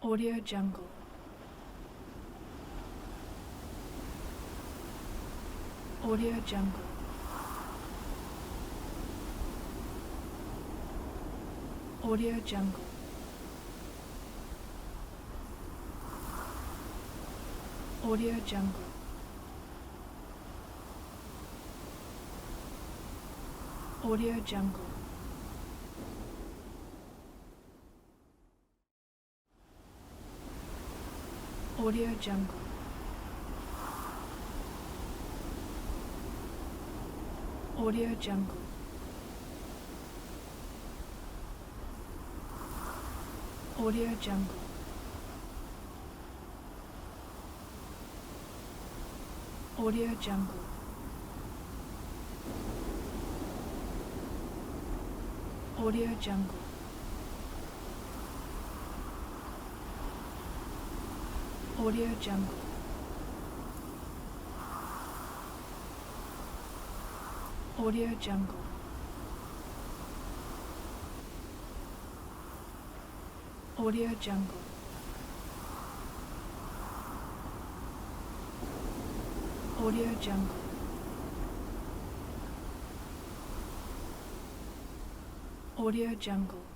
Audio Jungle. Audio Jungle. Audio Jungle. Audio Jungle. Audio Jungle. Audio Jungle. Audio Jungle. Audio Jungle. Audio Jungle. Audio Jungle. Audio Jungle. Audio Jungle. Audio Jungle. Audio Jungle. Audio Jungle.